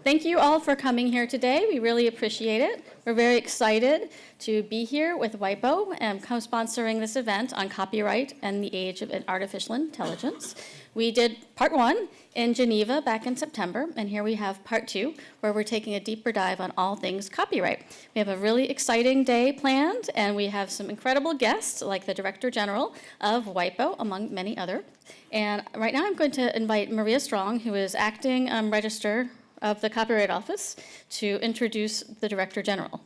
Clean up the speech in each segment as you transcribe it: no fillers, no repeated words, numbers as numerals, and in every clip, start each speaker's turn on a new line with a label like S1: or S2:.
S1: Thank you all for coming here today. We really appreciate it. We're very excited to be here with WIPO and co-sponsoring this event on copyright and the age of artificial intelligence. We did part 1 in Geneva back in September, and here we have part 2, where we're taking a deeper dive on all things copyright. We have a really exciting day planned, and we have some incredible guests, like the Director General of WIPO, among many others. And right now I'm going to invite Maria Strong, who is acting Register of the Copyright Office, to introduce the Director General.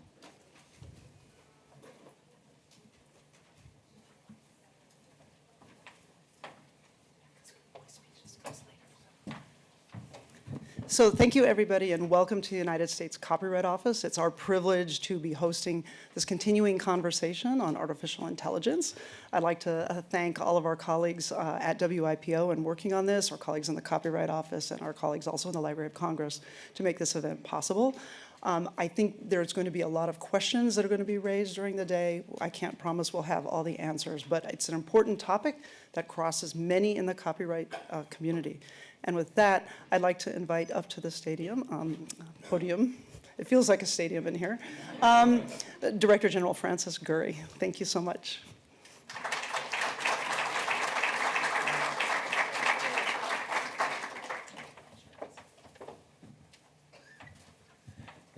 S2: So thank you, everybody, and welcome to the United States Copyright Office. It's our privilege to be hosting this continuing conversation on artificial intelligence. I'd like to thank all of our colleagues at WIPO and working on this, our colleagues in the Copyright Office, and our colleagues also in the Library of Congress to make this event possible. I think there's going to be a lot of questions that are going to be raised during the day. I can't promise we'll have all the answers, but it's an important topic that crosses many in the copyright community. And with that, I'd like to invite up to the podium. It feels like a stadium in here. Director General Francis Gurry. Thank you so much.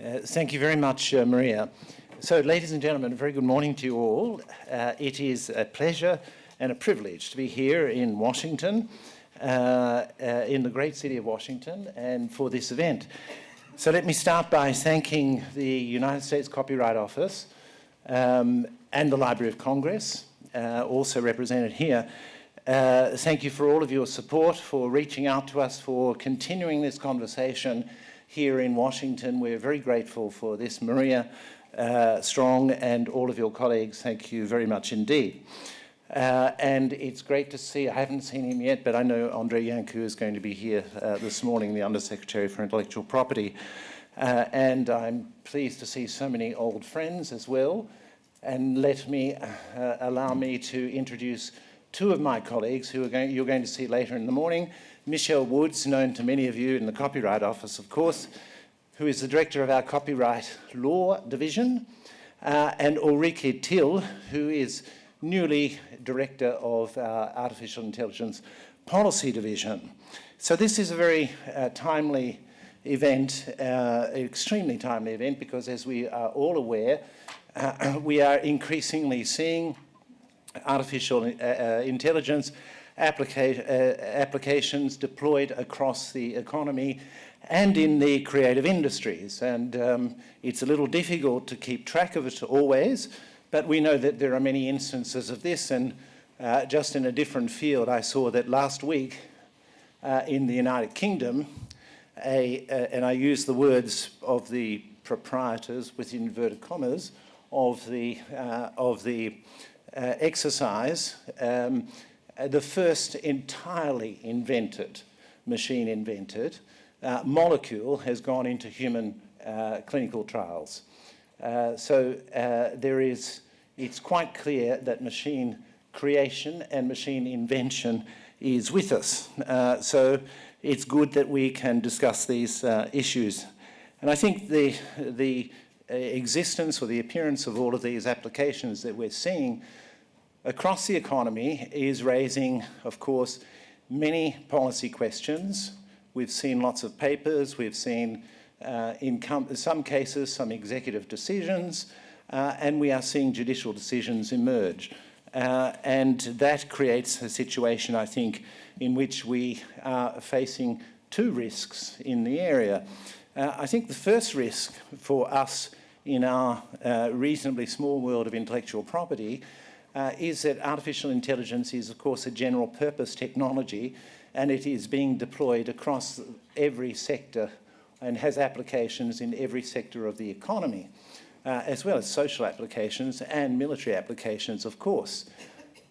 S3: Thank you very much, Maria. So, ladies and gentlemen, a very good morning to you all. It is a pleasure and a privilege to be here in Washington, in the great city of Washington, and for this event. So let me start by thanking the United States Copyright Office and the Library of Congress, also represented here. Thank you for all of your support, for reaching out to us, for continuing this conversation here in Washington. We're very grateful for this. Maria Strong and all of your colleagues, thank you very much indeed. And it's great to see, I haven't seen him yet, but I know Andrei Yancu is going to be here this morning, the Undersecretary for Intellectual Property. And I'm pleased to see so many old friends as well. And allow me to introduce two of my colleagues who you're going to see later in the morning. Michelle Woods, known to many of you in the Copyright Office, of course, who is the Director of our Copyright Law Division, and Ulrike Till, who is newly Director of our Artificial Intelligence Policy Division. So this is a very timely event, extremely timely event, because as we are all aware, we are increasingly seeing artificial intelligence applications deployed across the economy and in the creative industries. And it's a little difficult to keep track of it always, but we know that there are many instances of this. And just in a different field, I saw that last week in the United Kingdom, and I use the words of the proprietors with inverted commas of the exercise, the first entirely machine-invented molecule has gone into human clinical trials. So it's quite clear that machine creation and machine invention is with us. So it's good that we can discuss these issues. And I think the existence or the appearance of all of these applications that we're seeing across the economy is raising, of course, many policy questions. We've seen lots of papers, we've seen in some cases some executive decisions, and we are seeing judicial decisions emerge. And that creates a situation, I think, in which we are facing two risks in the area. I think the first risk for us in our reasonably small world of intellectual property is that artificial intelligence is, of course, a general purpose technology, and it is being deployed across every sector and has applications in every sector of the economy, as well as social applications and military applications, of course.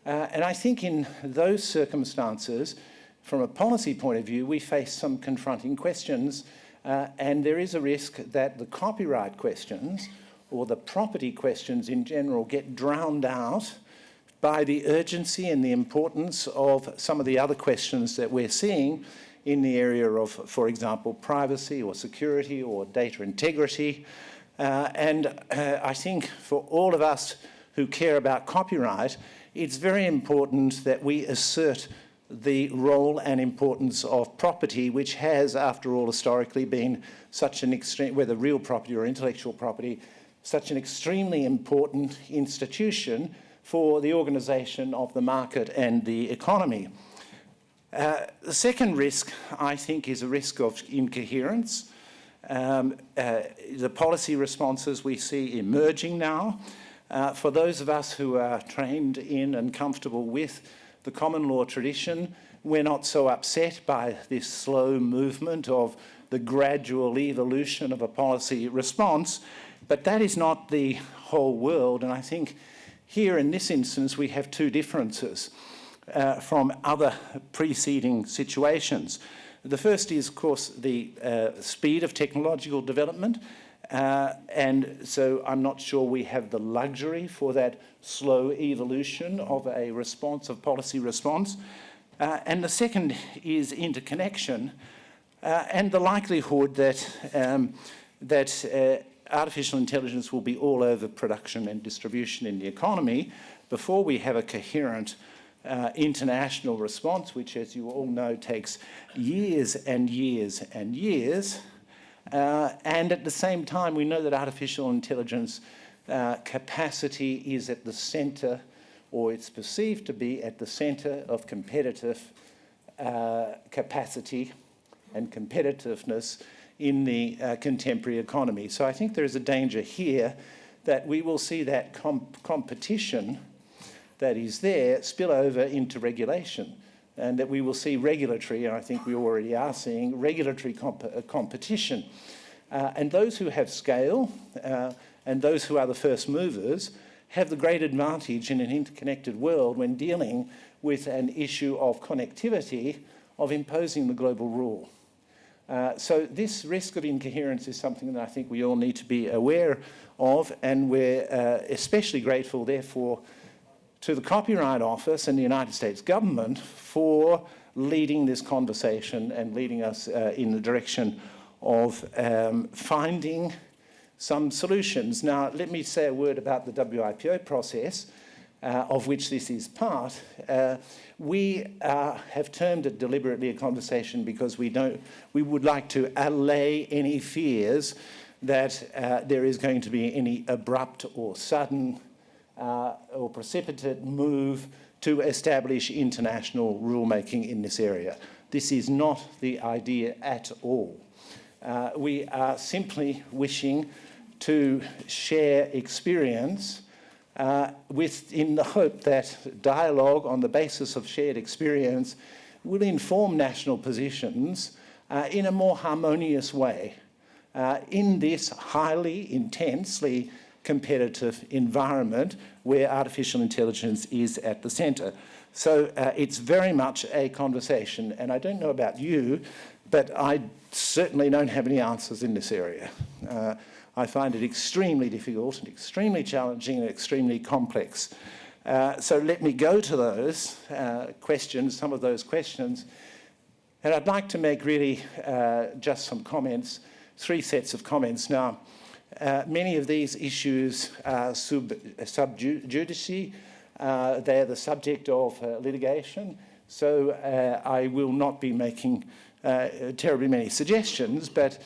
S3: And I think in those circumstances, from a policy point of view, we face some confronting questions, and there is a risk that the copyright questions or the property questions in general get drowned out by the urgency and the importance of some of the other questions that we're seeing in the area of, for example, privacy or security or data integrity. I think for all of us who care about copyright, it's very important that we assert the role and importance of property, which has, after all, historically been such an extreme, whether real property or intellectual property, such an extremely important institution for the organisation of the market and the economy. The second risk, I think, is a risk of incoherence. The policy responses we see emerging now, for those of us who are trained in and comfortable with the common law tradition, we're not so upset by this slow movement of the gradual evolution of a policy response, but that is not the whole world. And I think here in this instance we have two differences from other preceding situations. The first is, of course, the speed of technological development. And so I'm not sure we have the luxury for that slow evolution of a response, of policy response. And the second is interconnection and the likelihood that artificial intelligence will be all over production and distribution in the economy before we have a coherent international response, which, as you all know, takes years and years and years. And at the same time, we know that artificial intelligence capacity is at the centre, or it's perceived to be at the centre of competitive capacity and competitiveness in the contemporary economy. So I think there is a danger here that we will see that competition that is there spill over into regulation, and that we will see regulatory, and I think we already are seeing, regulatory competition. And those who have scale and those who are the first movers have the great advantage in an interconnected world when dealing with an issue of connectivity, of imposing the global rule. So this risk of incoherence is something that I think we all need to be aware of, and we're especially grateful, therefore, to the Copyright Office and the United States government for leading this conversation and leading us in the direction of finding some solutions. Now, let me say a word about the WIPO process, of which this is part. We have termed it deliberately a conversation because we would like to allay any fears that there is going to be any abrupt or sudden or precipitate move to establish international rulemaking in this area. This is not the idea at all. We are simply wishing to share experience in the hope that dialogue on the basis of shared experience will inform national positions in a more harmonious way in this highly, intensely competitive environment where artificial intelligence is at the centre. So it's very much a conversation, and I don't know about you, but I certainly don't have any answers in this area. I find it extremely difficult and extremely challenging and extremely complex. So let me go to those questions, some of those questions, and I'd like to make really just some comments, three sets of comments. Now, many of these issues are sub judice. They are the subject of litigation, so I will not be making terribly many suggestions, but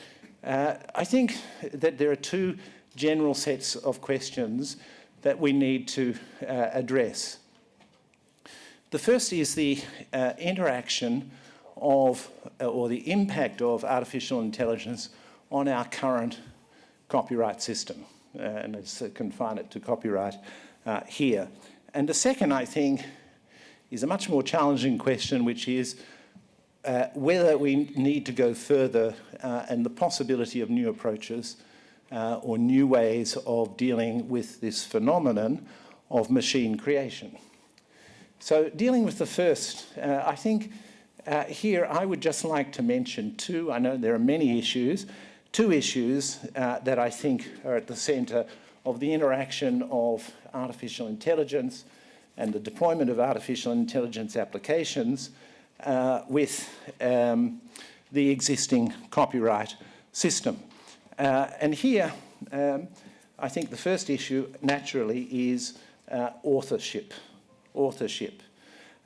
S3: I think that there are two general sets of questions that we need to address. The first is the interaction of, or the impact of artificial intelligence on our current copyright system, and let's confine it to copyright here. And the second, I think, is a much more challenging question, which is whether we need to go further and the possibility of new approaches or new ways of dealing with this phenomenon of machine creation. So dealing with the first, I think here I would just like to mention two, I know there are many issues, two issues that I think are at the centre of the interaction of artificial intelligence and the deployment of artificial intelligence applications with the existing copyright system. And here, I think the first issue, naturally, is authorship.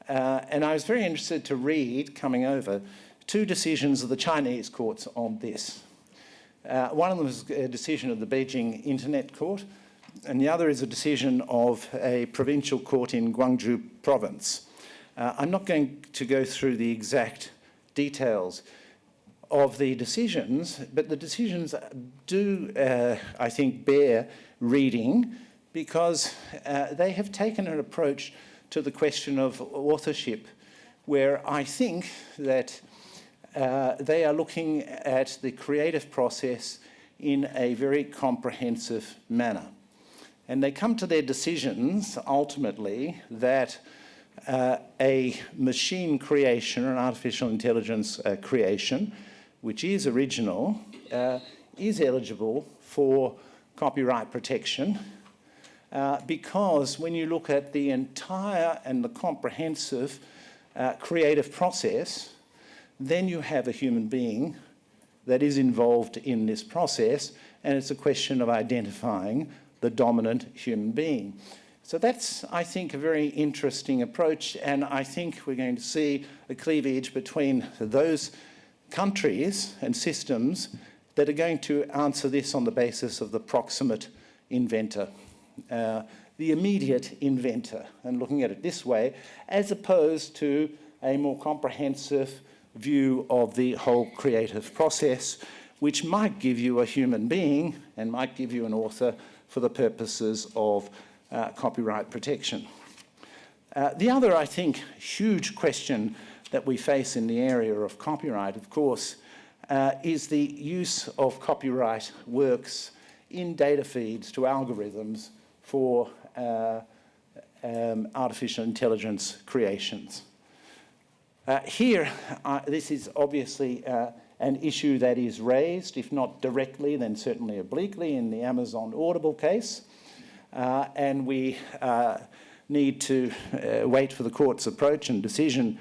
S3: And I was very interested to read, coming over, 2 decisions of the Chinese courts on this. One of them was a decision of the Beijing Internet Court, and the other is a decision of a provincial court in Guangzhou province. I'm not going to go through the exact details of the decisions, but the decisions do, I think, bear reading, because they have taken an approach to the question of authorship where I think that they are looking at the creative process in a very comprehensive manner. And they come to their decisions, ultimately, that a machine creation, or an artificial intelligence creation, which is original, is eligible for copyright protection, because when you look at the entire and the comprehensive creative process, then you have a human being that is involved in this process, and it's a question of identifying the dominant human being. So that's, I think, a very interesting approach, and I think we're going to see a cleavage between those countries and systems that are going to answer this on the basis of the proximate inventor, the immediate inventor, and looking at it this way, as opposed to a more comprehensive view of the whole creative process, which might give you a human being and might give you an author for the purposes of copyright protection. The other, I think, huge question that we face in the area of copyright, of course, is the use of copyright works in data feeds to algorithms for artificial intelligence creations. Here, this is obviously an issue that is raised, if not directly, then certainly obliquely, in the Amazon Audible case. And we need to wait for the court's approach and decision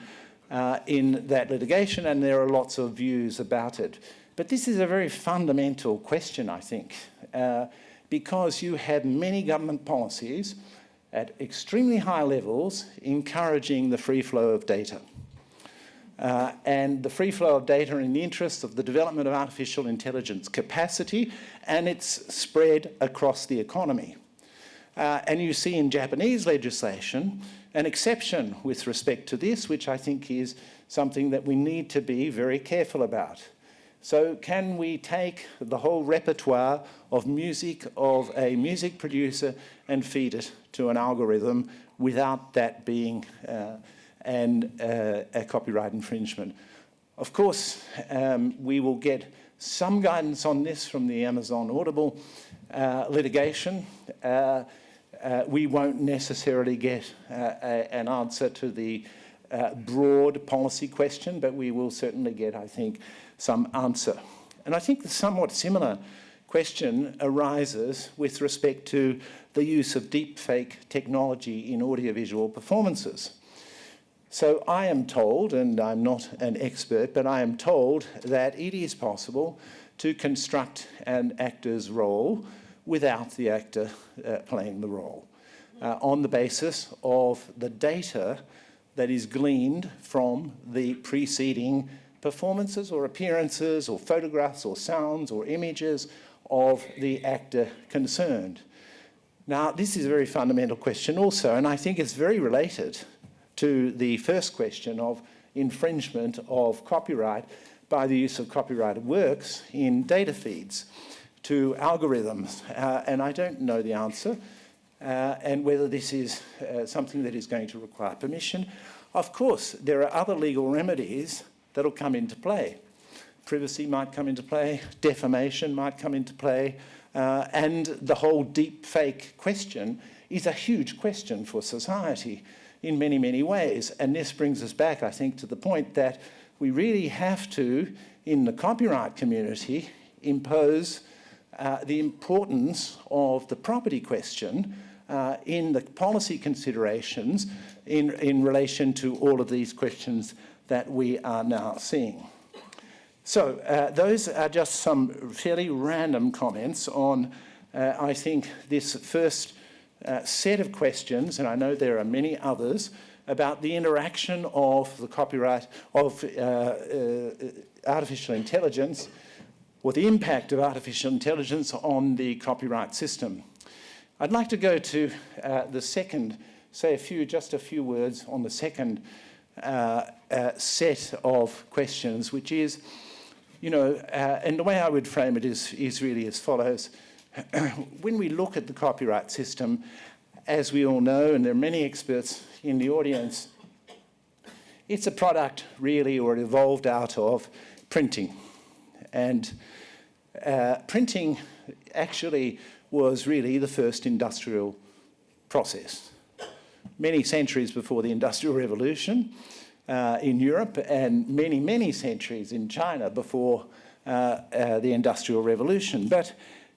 S3: in that litigation, and there are lots of views about it. But this is a very fundamental question, I think, because you have many government policies at extremely high levels encouraging the free flow of data. And the free flow of data in the interest of the development of artificial intelligence capacity and its spread across the economy. And you see in Japanese legislation an exception with respect to this, which I think is something that we need to be very careful about. So can we take the whole repertoire of music of a music producer and feed it to an algorithm without that being a copyright infringement? Of course, we will get some guidance on this from the Amazon Audible litigation. We won't necessarily get an answer to the broad policy question, but we will certainly get, I think, some answer. And I think the somewhat similar question arises with respect to the use of deepfake technology in audiovisual performances. So I am told, and I'm not an expert, but I am told that it is possible to construct an actor's role without the actor playing the role, on the basis of the data that is gleaned from the preceding performances or appearances or photographs or sounds or images of the actor concerned. Now, this is a very fundamental question also, and I think it's very related to the first question of infringement of copyright by the use of copyrighted works in data feeds to algorithms. And I don't know the answer, and whether this is something that is going to require permission. Of course, there are other legal remedies that will come into play. Privacy might come into play, defamation might come into play, and the whole deep fake question is a huge question for society in many, many ways. And this brings us back, I think, to the point that we really have to, in the copyright community, impose the importance of the property question in the policy considerations in relation to all of these questions that we are now seeing. So those are just some fairly random comments on, I think, this first set of questions, and I know there are many others, about the interaction of the copyright, of artificial intelligence, or the impact of artificial intelligence on the copyright system. I'd like to go to the second, say just a few words on the second set of questions, which is, and the way I would frame it is really as follows. When we look at the copyright system, as we all know, and there are many experts in the audience, it's a product really, or it evolved out of printing. And printing actually was really the first industrial process. Many centuries before the Industrial Revolution in Europe, and many, many centuries in China before the Industrial Revolution. But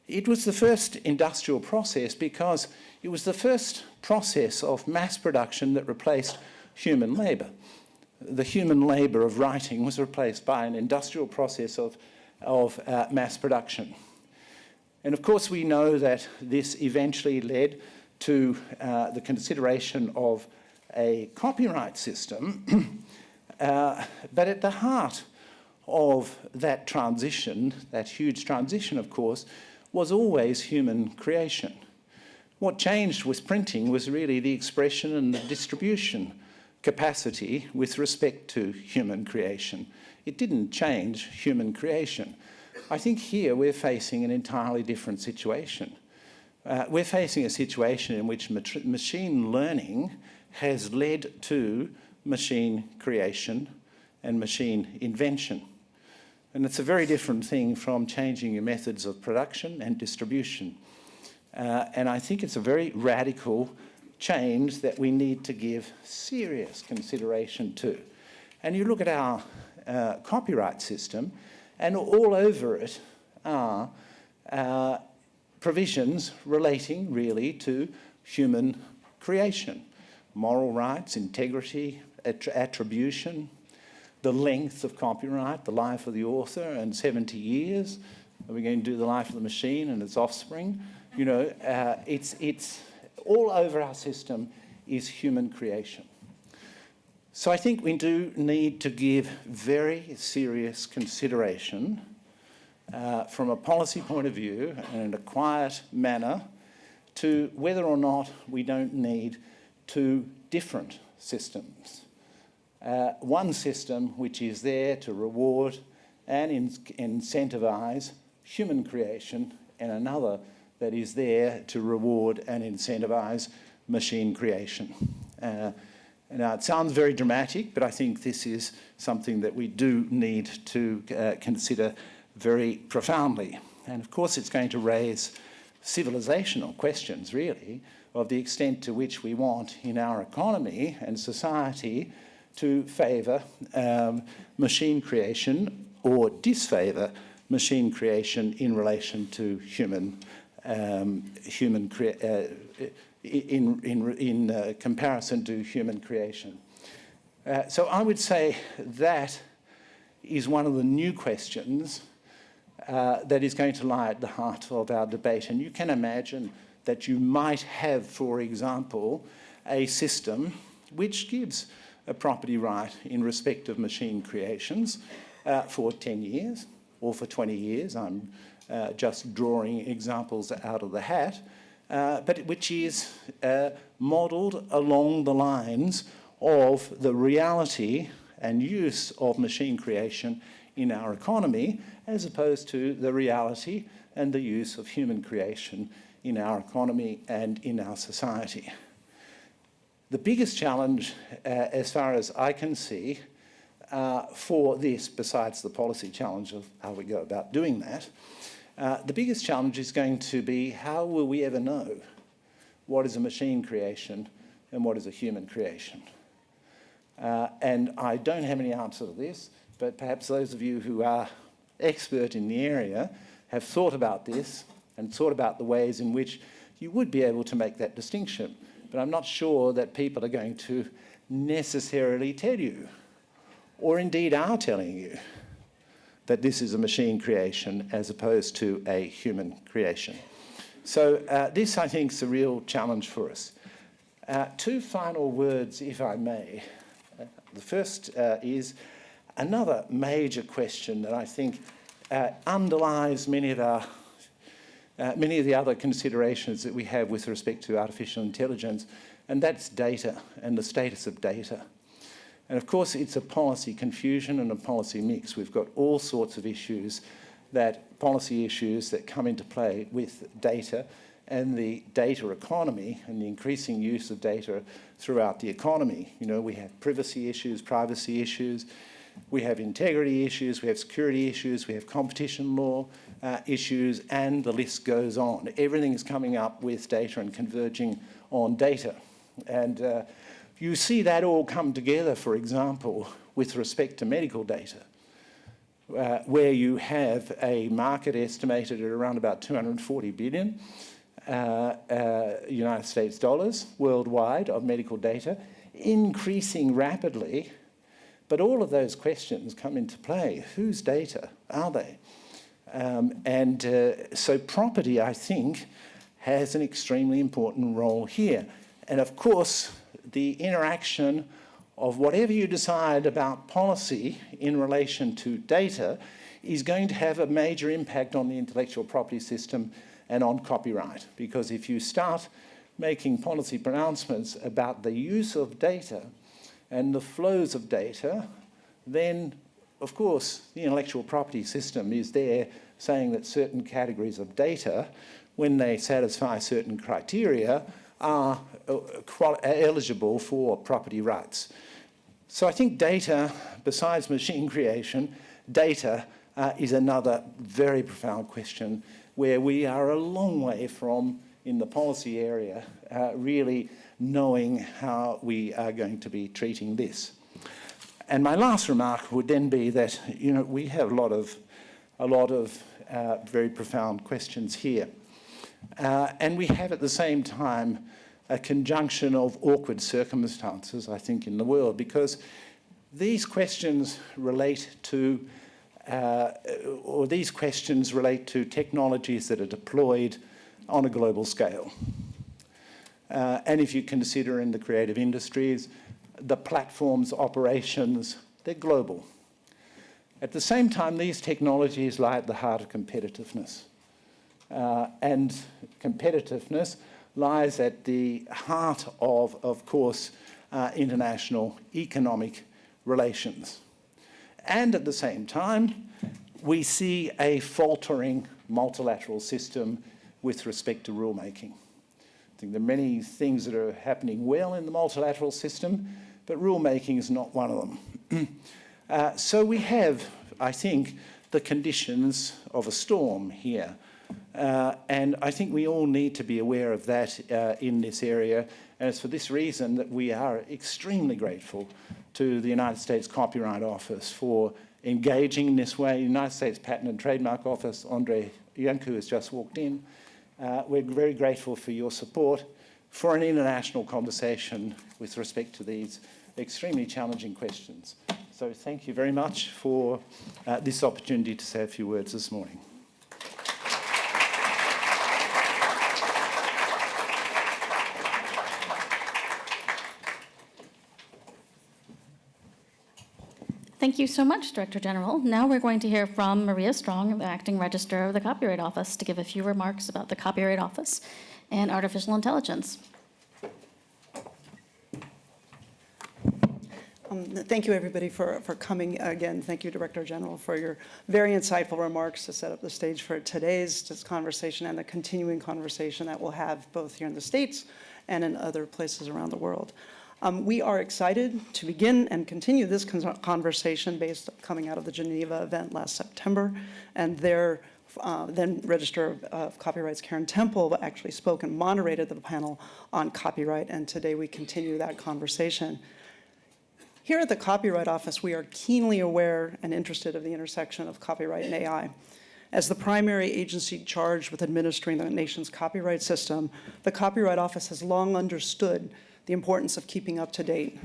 S3: it was the first industrial process because it was the first process of mass production that replaced human labour. The human labour of writing was replaced by an industrial process of mass production. And of course we know that this eventually led to the consideration of a copyright system, but at the heart of that transition, that huge transition of course, was always human creation. What changed with printing was really the expression and the distribution capacity with respect to human creation. It didn't change human creation. I think here we're facing an entirely different situation. We're facing a situation in which machine learning has led to machine creation and machine invention. And it's a very different thing from changing your methods of production and distribution. And I think it's a very radical change that we need to give serious consideration to. And you look at our copyright system, and all over it are provisions relating really to human creation. Moral rights, integrity, attribution, the length of copyright, the life of the author, and 70 years. Are we going to do the life of the machine and its offspring? It's all over our system is human creation. So I think we do need to give very serious consideration from a policy point of view and in a quiet manner to whether or not we don't need two different systems. One system which is there to reward and incentivise human creation, and another that is there to reward and incentivise machine creation. Now, it sounds very dramatic, but I think this is something that we do need to consider very profoundly. And of course, it's going to raise civilizational questions, really, of the extent to which we want in our economy and society to favour machine creation or disfavour machine creation in relation to in comparison to human creation. So I would say that is one of the new questions that is going to lie at the heart of our debate. And you can imagine that you might have, for example, a system which gives a property right in respect of machine creations for 10 years or for 20 years. I'm just drawing examples out of the hat, but which is modelled along the lines of the reality and use of machine creation in our economy, as opposed to the reality and the use of human creation in our economy and in our society. The biggest challenge, as far as I can see, for this, besides the policy challenge of how we go about doing that, the biggest challenge is going to be how will we ever know what is a machine creation and what is a human creation? And I don't have any answer to this, but perhaps those of you who are expert in the area have thought about this and thought about the ways in which you would be able to make that distinction. But I'm not sure that people are going to necessarily tell you or indeed are telling you that this is a machine creation as opposed to a human creation. So this, I think, is a real challenge for us. Two final words, if I may. The first is another major question that I think underlies many of the other considerations that we have with respect to artificial intelligence, and that's data and the status of data. And of course, it's a policy confusion and a policy mix. We've got all sorts of issues, policy issues that come into play with data and the data economy and the increasing use of data throughout the economy. You know, we have privacy issues, we have integrity issues, we have security issues, we have competition law issues, and the list goes on. Everything is coming up with data and converging on data. And you see that all come together, for example, with respect to medical data, where you have a market estimated at around about 240 billion United States dollars worldwide of medical data, increasing rapidly. But all of those questions come into play. Whose data are they? So property, I think, has an extremely important role here. And of course, the interaction of whatever you decide about policy in relation to data is going to have a major impact on the intellectual property system and on copyright. Because if you start making policy pronouncements about the use of data and the flows of data, then, of course, the intellectual property system is there saying that certain categories of data, when they satisfy certain criteria, are eligible for property rights. So I think data, besides machine creation, data is another very profound question where we are a long way from, in the policy area, really knowing how we are going to be treating this. And my last remark would then be that, you know, we have a lot of very profound questions here. And we have at the same time a conjunction of awkward circumstances, I think, in the world, because these questions relate to technologies that are deployed on a global scale. And if you consider in the creative industries, the platforms, operations, they're global. At the same time, these technologies lie at the heart of competitiveness. And competitiveness lies at the heart of course, international economic relations. And at the same time, we see a faltering multilateral system with respect to rulemaking. I think there are many things that are happening well in the multilateral system, but rulemaking is not one of them. So we have, I think, the conditions of a storm here. And I think we all need to be aware of that in this area. And it's for this reason that we are extremely grateful to the United States Copyright Office for engaging in this way. The United States Patent and Trademark Office, Andre Yanku has just walked in. We're very grateful for your support for an international conversation with respect to these extremely challenging questions. So thank you very much for this opportunity to say a few words this morning.
S1: Thank you so much, Director General. Now we're going to hear from Maria Strong, the Acting Registrar of the Copyright Office, to give a few remarks about the Copyright Office and artificial intelligence.
S2: Thank you, everybody, for coming again. Thank you, Director General, for your very insightful remarks to set up the stage for today's conversation and the continuing conversation that we'll have both here in the States and in other places around the world. We are excited to begin and continue this conversation coming out of the Geneva event last September, and their then Registrar of Copyrights Karen Temple actually spoke and moderated the panel on copyright, and today we continue that conversation. Here at the Copyright Office, we are keenly aware and interested of the intersection of copyright and AI. As the primary agency charged with administering the nation's copyright system, the Copyright Office has long understood the importance of keeping up to date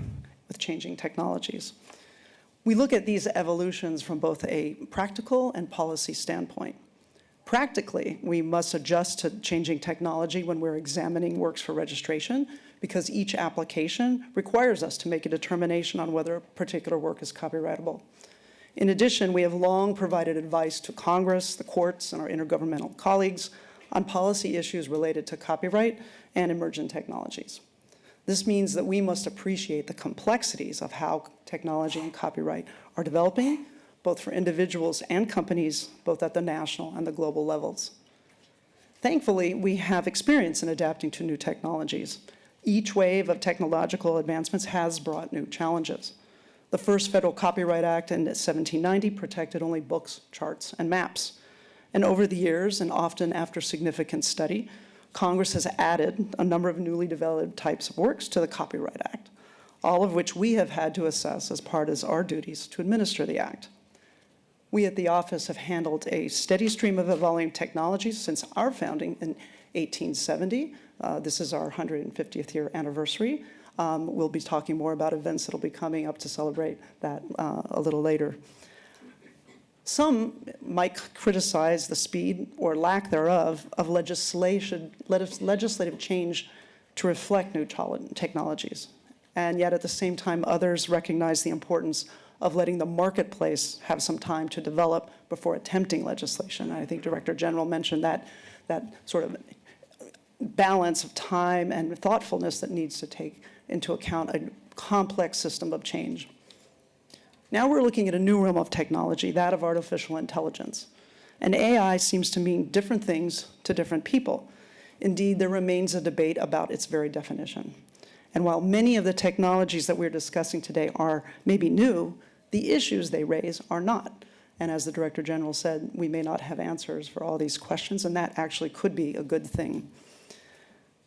S2: with changing technologies. We look at these evolutions from both a practical and policy standpoint. Practically, we must adjust to changing technology when we're examining works for registration, because each application requires us to make a determination on whether a particular work is copyrightable. In addition, we have long provided advice to Congress, the courts, and our intergovernmental colleagues on policy issues related to copyright and emergent technologies. This means that we must appreciate the complexities of how technology and copyright are developing, both for individuals and companies, both at the national and the global levels. Thankfully, we have experience in adapting to new technologies. Each wave of technological advancements has brought new challenges. The first Federal Copyright Act in 1790 protected only books, charts, and maps. And over the years, and often after significant study, Congress has added a number of newly developed types of works to the Copyright Act, all of which we have had to assess as part of our duties to administer the Act. We at the office have handled a steady stream of evolving technologies since our founding in 1870. This is our 150th year anniversary. We'll be talking more about events that will be coming up to celebrate that a little later. Some might criticize the speed or lack thereof of legislative change to reflect new technologies. And yet at the same time, others recognize the importance of letting the marketplace have some time to develop before attempting legislation. And I think Director General mentioned that sort of balance of time and thoughtfulness that needs to take into account a complex system of change. Now we're looking at a new realm of technology, that of artificial intelligence. And AI seems to mean different things to different people. Indeed, there remains a debate about its very definition. And while many of the technologies that we're discussing today are maybe new, the issues they raise are not. And as the Director General said, we may not have answers for all these questions, and that actually could be a good thing.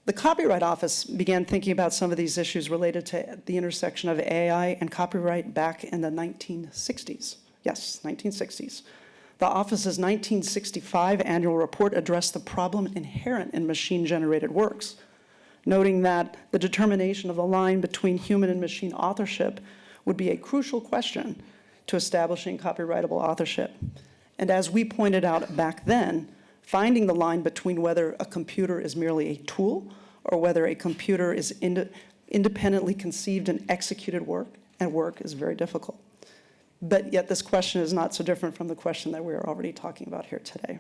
S2: The Copyright Office began thinking about some of these issues related to the intersection of AI and copyright back in the 1960s. Yes, 1960s. The office's 1965 annual report addressed the problem inherent in machine-generated works, noting that the determination of the line between human and machine authorship would be a crucial question to establishing copyrightable authorship. And as we pointed out back then, finding the line between whether a computer is merely a tool or whether a computer is independently conceived and executed work is very difficult. But yet this question is not so different from the question that we're already talking about here today.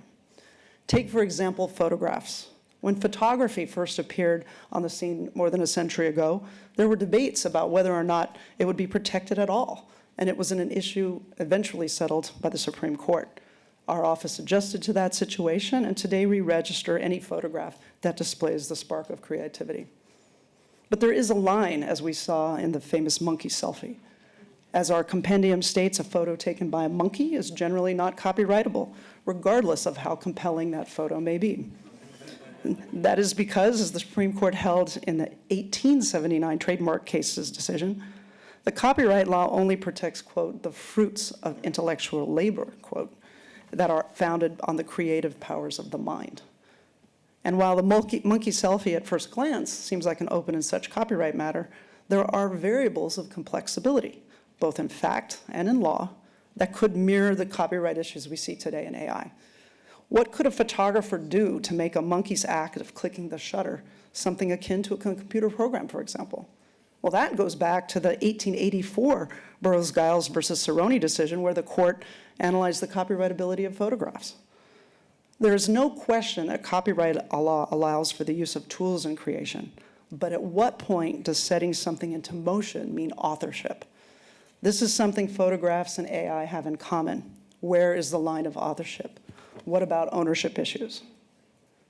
S2: Take, for example, photographs. When photography first appeared on the scene more than a century ago, there were debates about whether or not it would be protected at all. And it was an issue eventually settled by the Supreme Court. Our office adjusted to that situation, and today we register any photograph that displays the spark of creativity. But there is a line, as we saw in the famous monkey selfie. As our compendium states, a photo taken by a monkey is generally not copyrightable, regardless of how compelling that photo may be. That is because, as the Supreme Court held in the 1879 trademark cases decision, the copyright law only protects, quote, the fruits of intellectual labor, quote, that are founded on the creative powers of the mind. And while the monkey selfie at first glance seems like an open and such copyright matter, there are variables of complexibility, both in fact and in law, that could mirror the copyright issues we see today in AI. What could a photographer do to make a monkey's act of clicking the shutter something akin to a computer program, for example? Well, that goes back to the 1884 Burroughs-Giles versus Cerrone decision, where the court analyzed the copyrightability of photographs. There is no question that copyright law allows for the use of tools in creation, but at what point does setting something into motion mean authorship? This is something photographs and AI have in common. Where is the line of authorship? What about ownership issues?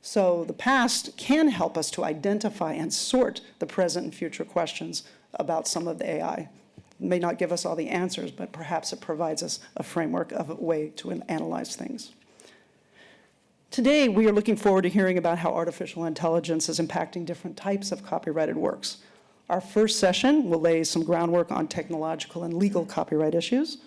S2: So the past can help us to identify and sort the present and future questions about some of the AI. It may not give us all the answers, but perhaps it provides us a framework of a way to analyze things. Today, we are looking forward to hearing about how artificial intelligence is impacting different types of copyrighted works. Our first session will lay some groundwork on technological and legal copyright issues.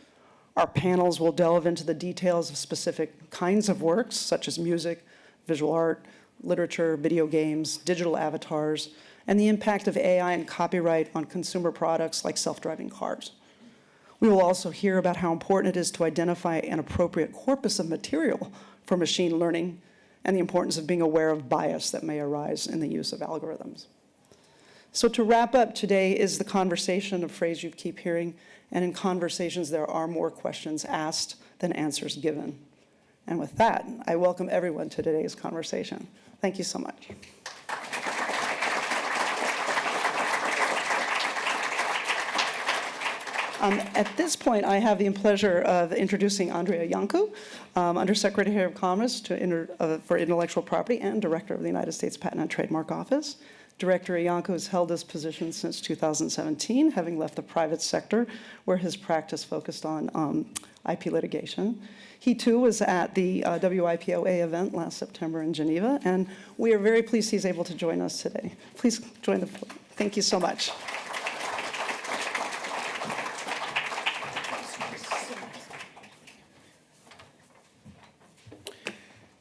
S2: Our panels will delve into the details of specific kinds of works, such as music, visual art, literature, video games, digital avatars, and the impact of AI and copyright on consumer products like self-driving cars. We will also hear about how important it is to identify an appropriate corpus of material for machine learning and the importance of being aware of bias that may arise in the use of algorithms. So to wrap up, today is the conversation, a phrase you keep hearing, and in conversations there are more questions asked than answers given. And with that, I welcome everyone to today's conversation. Thank you so much. At this point, I have the pleasure of introducing Andrea Iancu, Undersecretary of Commerce for Intellectual Property and Director of the United States Patent and Trademark Office. Director Iancu has held this position since 2017, having left the private sector where his practice focused on IP litigation. He too was at the WIPOA event last September in Geneva, and we are very pleased he's able to join us today. Please join the floor. Thank you so much.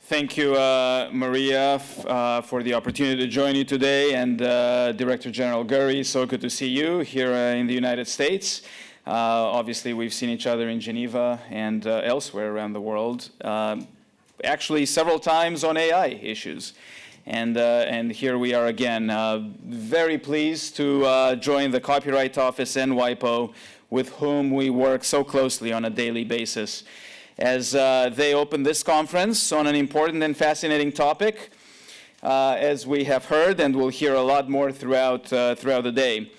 S4: Thank you, Maria, for the opportunity to join you today, and Director General Gurry, so good to see you here in the United States. Obviously, we've seen each other in Geneva and elsewhere around the world, actually several times on AI issues. And here we are again, very pleased to join the Copyright Office and WIPO, with whom we work so closely on a daily basis, as they open this conference on an important and fascinating topic, as we have heard and will hear a lot more throughout the day.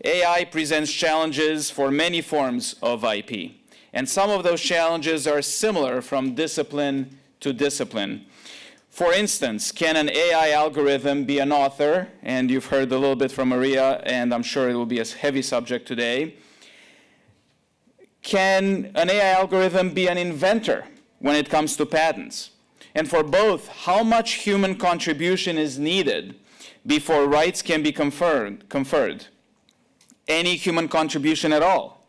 S4: AI presents challenges for many forms of IP, and some of those challenges are similar from discipline to discipline. For instance, can an AI algorithm be an author? And you've heard a little bit from Maria, and I'm sure it will be a heavy subject today. Can an AI algorithm be an inventor when it comes to patents? And for both, how much human contribution is needed before rights can be conferred? Any human contribution at all?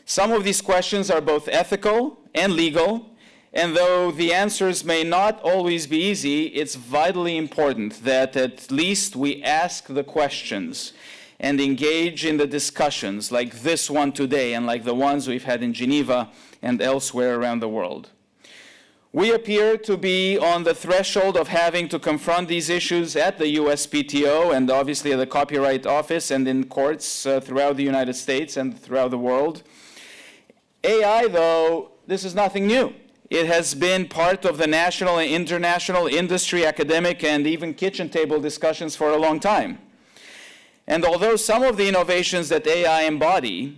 S4: Some of these questions are both ethical and legal, and though the answers may not always be easy, it's vitally important that at least we ask the questions and engage in the discussions like this one today and like the ones we've had in Geneva and elsewhere around the world. We appear to be on the threshold of having to confront these issues at the USPTO and obviously at the Copyright Office and in courts throughout the United States and throughout the world. AI, though, this is nothing new. It has been part of the national and international industry, academic, and even kitchen table discussions for a long time. And although some of the innovations that AI embodies,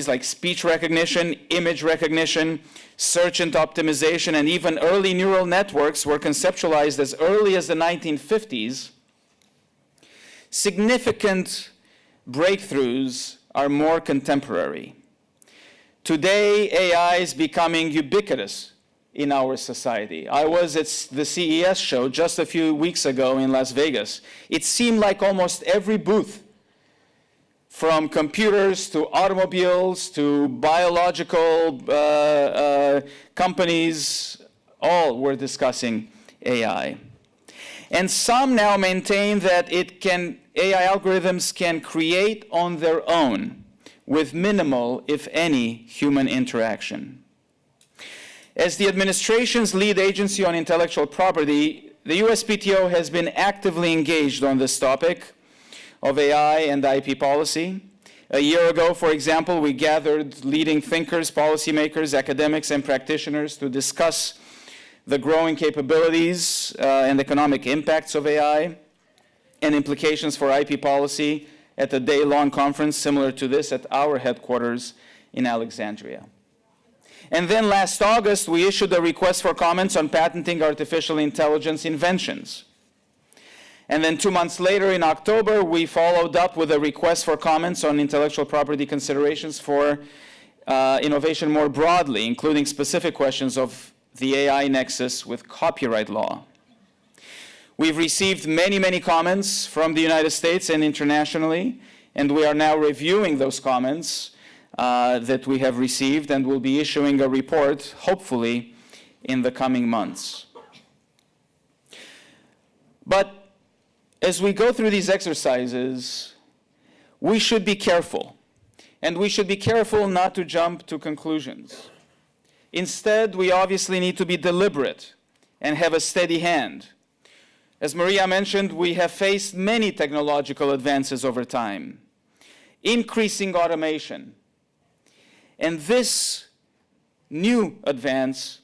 S4: like speech recognition, image recognition, search and optimization, and even early neural networks were conceptualized as early as the 1950s, significant breakthroughs are more contemporary. Today, AI is becoming ubiquitous in our society. I was at the CES show just a few weeks ago in Las Vegas. It seemed like almost every booth, from computers to automobiles to biological companies, all were discussing AI. And some now maintain that AI algorithms can create on their own with minimal, if any, human interaction. As the administration's lead agency on intellectual property, the USPTO has been actively engaged on this topic of AI and IP policy. A year ago, for example, we gathered leading thinkers, policymakers, academics, and practitioners to discuss the growing capabilities and economic impacts of AI and implications for IP policy at a day-long conference similar to this at our headquarters in Alexandria. And then last August, we issued a request for comments on patenting artificial intelligence inventions. And then 2 months later, in October, we followed up with a request for comments on intellectual property considerations for innovation more broadly, including specific questions of the AI nexus with copyright law. We've received many, many comments from the United States and internationally, and we are now reviewing those comments that we have received, and will be issuing a report, hopefully, in the coming months. But as we go through these exercises, we should be careful and we should be careful not to jump to conclusions. Instead, we obviously need to be deliberate and have a steady hand. As Maria mentioned, we have faced many technological advances over time, increasing automation. And this new advance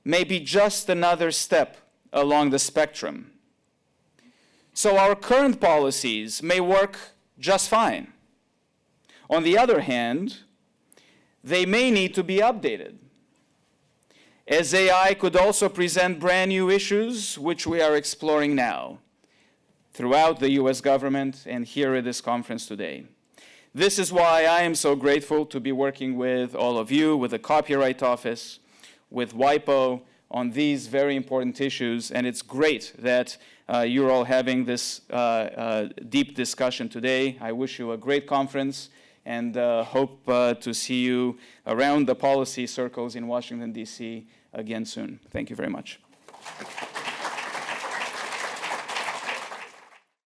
S4: may be just another step along the spectrum. So our current policies may work just fine. On the other hand, they may need to be updated, as AI could also present brand new issues which we are exploring now throughout the US government and here at this conference today. This is why I am so grateful to be working with all of you, with the Copyright Office, with WIPO on these very important issues, and it's great that you're all having this deep discussion today. I wish you a great conference and hope to see you around the policy circles in Washington, D.C. again soon. Thank you very much.